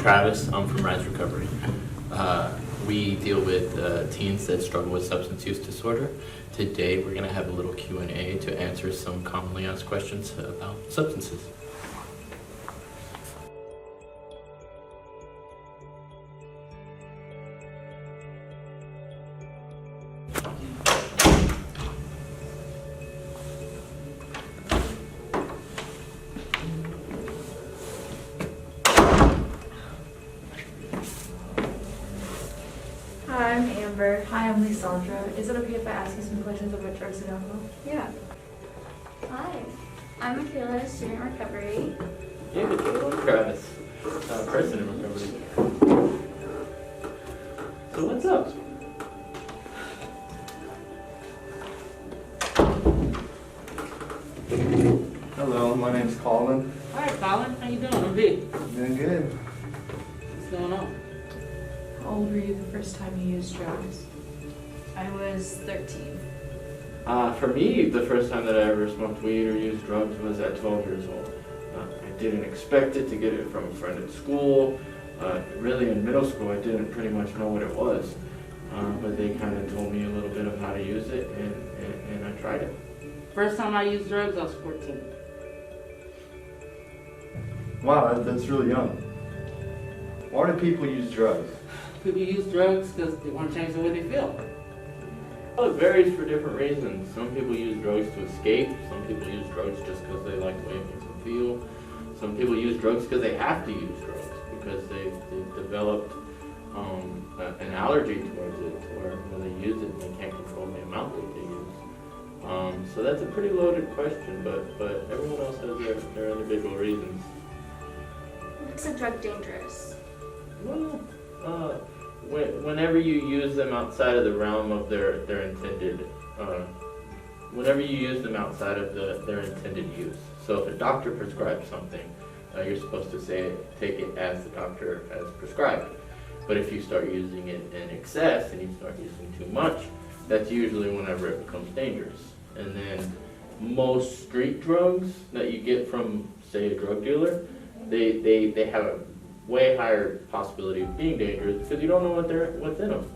Travis. I'm from Rise Recovery. We deal with teens that struggle with substance use disorder. Today we're going to have a little Q&A to answer some commonly asked questions about substances. Hi, I'm Amber. Hi, I'm Lysandra. Is it okay if I ask you some questions about drugs and alcohol? Yeah. Hi, I'm Michaela, student in recovery. Yeah, I'm Travis, person in recovery. So what's up? Hello, my name's Colin. Hi, Colin. How you doing? I'm V. Doing good. What's going on? How old were you the first time you used drugs? I was 13. For me, the first time that I ever smoked weed or used drugs was at 12 years old. I didn't expect it to get it from a friend at school. Really in middle school, I didn't pretty much know what it was. But they kind of told me a little bit of how to use it, and I tried it. First time I used drugs, I was 14. Wow, that's really young. Why do people use drugs? People use drugs because they want to change the way they feel. Well, it varies for different reasons. Some people use drugs to escape. Some people use drugs just because they like the way it makes them feel. Some people use drugs because they have to use drugs because they've developed an allergy towards it, or when they use it and they can't control the amount that they use. So that's a pretty loaded question, but everyone else has their individual reasons. Makes a drug dangerous. Well, whenever you use them outside of the realm of their intended, whenever you use them outside of their intended use. So if a doctor prescribes something, you're supposed to take it as the doctor has prescribed. But if you start using it in excess and you start using too much, that's usually whenever it becomes dangerous. And then most street drugs that you get from, say, a drug dealer, they have a way higher possibility of being dangerous because you don't know what's in them.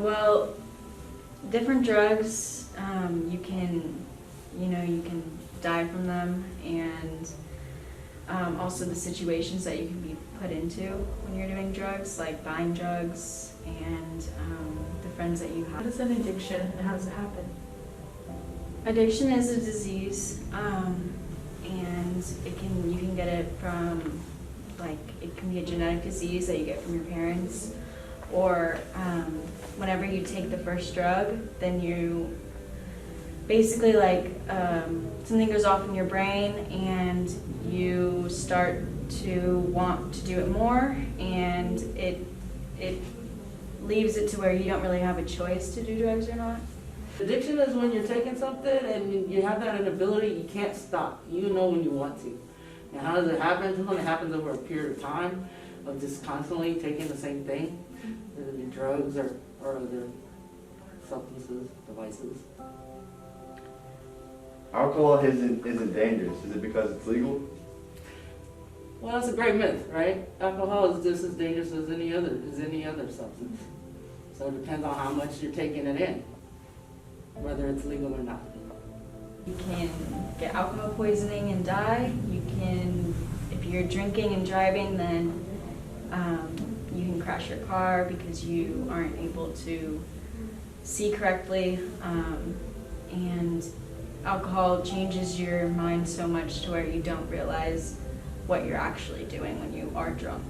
Well, different drugs, you can die from them, and also the situations that you can be put into when you're doing drugs, like buying drugs, and the friends that you have. What is an addiction and how does it happen? Addiction is a disease, and you can get it from, like, it can be a genetic disease that you get from your parents, or whenever you take the first drug, then you basically, like, something goes off in your brain and you start to want to do it more, and it leaves it to where you don't really have a choice to do drugs or not. Addiction is when you're taking something and you have that inability, you can't stop. You know when you want to. And how does it happen? Sometimes it happens over a period of time of just constantly taking the same thing, whether it be drugs or other substances, devices. Alcohol isn't dangerous. Is it because it's legal? Well, that's a great myth, right? Alcohol is just as dangerous as any other substance. So it depends on how much you're taking it in, whether it's legal or not. You can get alcohol poisoning and die. You can, if you're drinking and driving, then you can crash your car because you aren't able to see correctly. And alcohol changes your mind so much to where you don't realize what you're actually doing when you are drunk.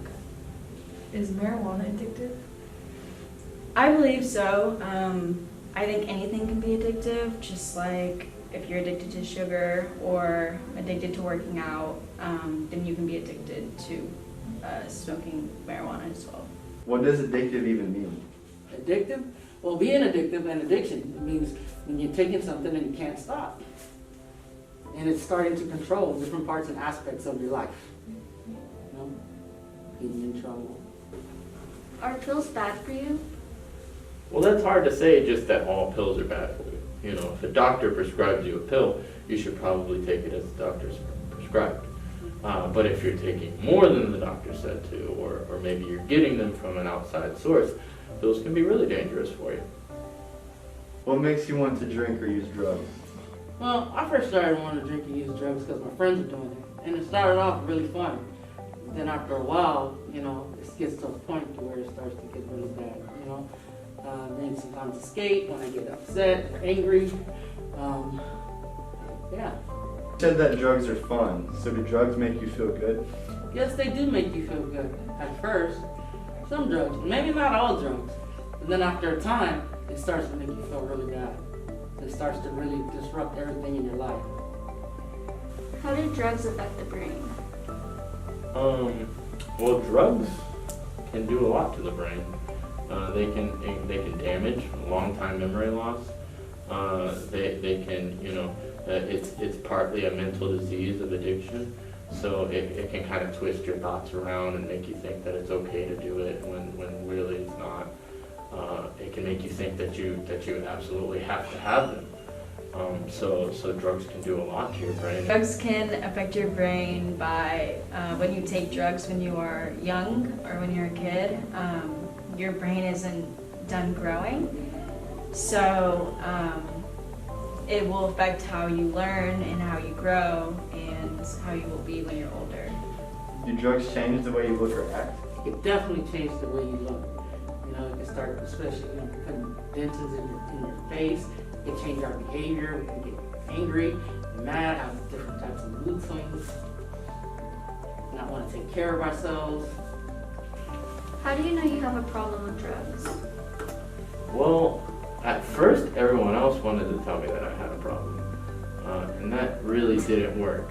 Is marijuana addictive? I believe so. I think anything can be addictive, just like if you're addicted to sugar or addicted to working out, then you can be addicted to smoking marijuana as well. What does addictive even mean? Addictive? Well, being addictive and addiction means when you're taking something and you can't stop. And it's starting to control different parts and aspects of your life. You know? Getting in trouble. Are pills bad for you? Well, that's hard to say just that all pills are bad for you. You know, if a doctor prescribes you a pill, you should probably take it as the doctor's prescribed. But if you're taking more than the doctor said to, or maybe you're getting them from an outside source, those can be really dangerous for you. What makes you want to drink or use drugs? Well, I first started wanting to drink and use drugs because my friends were doing it. And it started off really fun. Then after a while, you know, it gets to a point to where it starts to get really bad, you know. Then sometimes escape when I get upset or angry. Yeah. You said that drugs are fun, so do drugs make you feel good? Yes, they do make you feel good at first. Some drugs, maybe not all drugs. But then after a time, it starts to make you feel really bad. It starts to really disrupt everything in your life. How do drugs affect the brain? Well, drugs can do a lot to the brain. They can damage long-time memory loss. They can, you know, it's partly a mental disease of addiction. So it can kind of twist your thoughts around and make you think that it's okay to do it when really it's not. It can make you think that you absolutely have to have them. So drugs can do a lot to your brain. Drugs can affect your brain by when you take drugs when you are young or when you're a kid. Your brain isn't done growing, so it will affect how you learn and how you grow and how you will be when you're older. Do drugs change the way you look or act? It definitely changes the way you look. You know, it can start, especially, you know, putting dents in your face. It can change our behavior. We can get angry, mad, have different types of mood swings, not want to take care of ourselves. How do you know you have a problem with drugs? Well, at first everyone else wanted to tell me that I had a problem, and that really didn't work.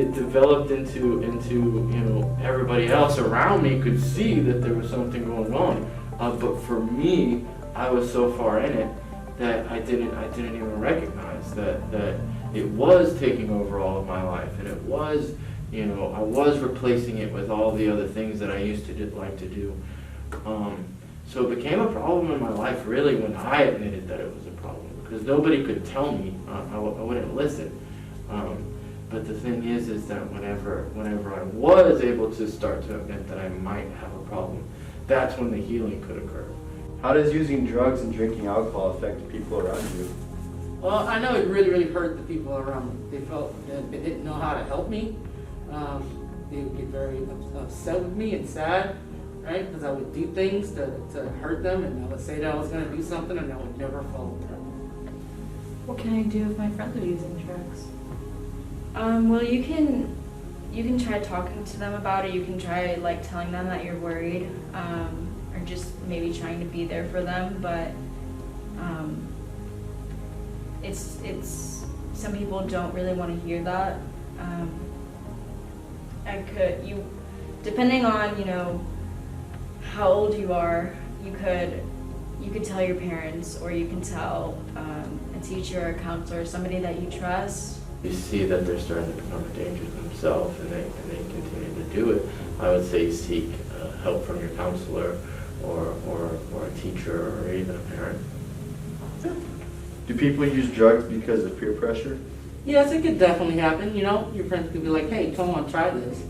It developed into you know, everybody else around me could see that there was something going on, but for me, I was so far in it that I didn't even recognize that it was taking over all of my life, and it was, you know, I was replacing it with all the other things that I used to like to do. So it became a problem in my life really when I admitted that it was a problem, because nobody could tell me. I wouldn't listen. But the thing is that whenever I was able to start to admit that I might have a problem, that's when the healing could occur. How does using drugs and drinking alcohol affect the people around you? Well, I know it really, really hurt the people around me. They felt that they didn't know how to help me. They would get very upset with me and sad, right? Because I would do things to hurt them, and I would say that I was going to do something, and I would never follow through. What can I do if my friends are using drugs? Well, you can try talking to them about it. You can try like telling them that you're worried, or just maybe trying to be there for them. But it's some people don't really want to hear that. Depending on, you know, how old you are, you could tell your parents, or you can tell a teacher or a counselor, somebody that you trust. You see that they're starting to become a danger to themselves, and they continue to do it, I would say seek help from your counselor or a teacher or even a parent. Do people use drugs because of peer pressure? Yes, it could definitely happen. You know, your friends could be like, "Hey, come on, try this."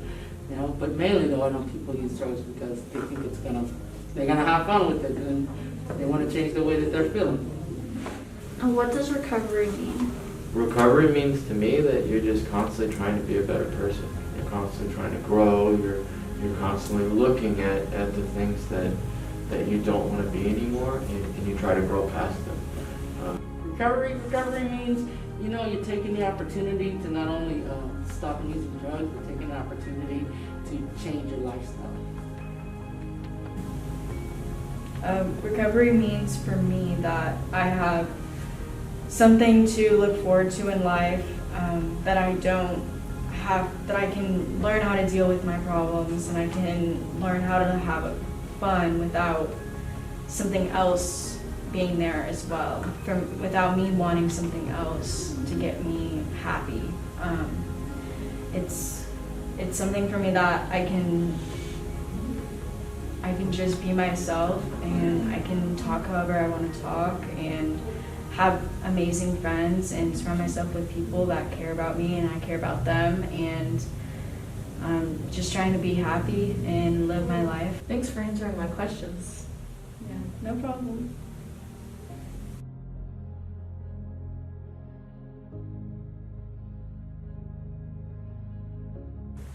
You know, but mainly though, I know people use drugs because they think they're gonna have fun with it, and they want to change the way that they're feeling. And what does recovery mean? Recovery means to me that you're just constantly trying to be a better person. You're constantly trying to grow. You're constantly looking at the things that you don't want to be anymore, and you try to grow past them. Recovery means, you know, you're taking the opportunity to not only stop using drugs, but taking the opportunity to change your lifestyle. Recovery means for me that I have something to look forward to in life, that I don't have, that I can learn how to deal with my problems, and I can learn how to have fun without something else being there as well, without me wanting something else to get me happy. It's something for me that I I can just be myself and I can talk however I want to talk and have amazing friends and surround myself with people that care about me and I care about them, and just trying to be happy and live my life. Thanks for answering my questions. Yeah, no problem.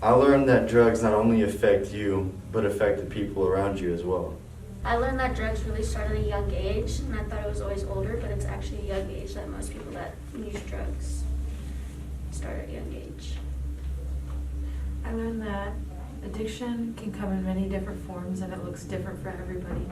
I learned that drugs not only affect you, but affect the people around you as well. I learned that drugs really start at a young age, and I thought it was always older, but it's actually a young age that most people that use drugs start at a young age. I learned that addiction can come in many different forms and it looks different for everybody.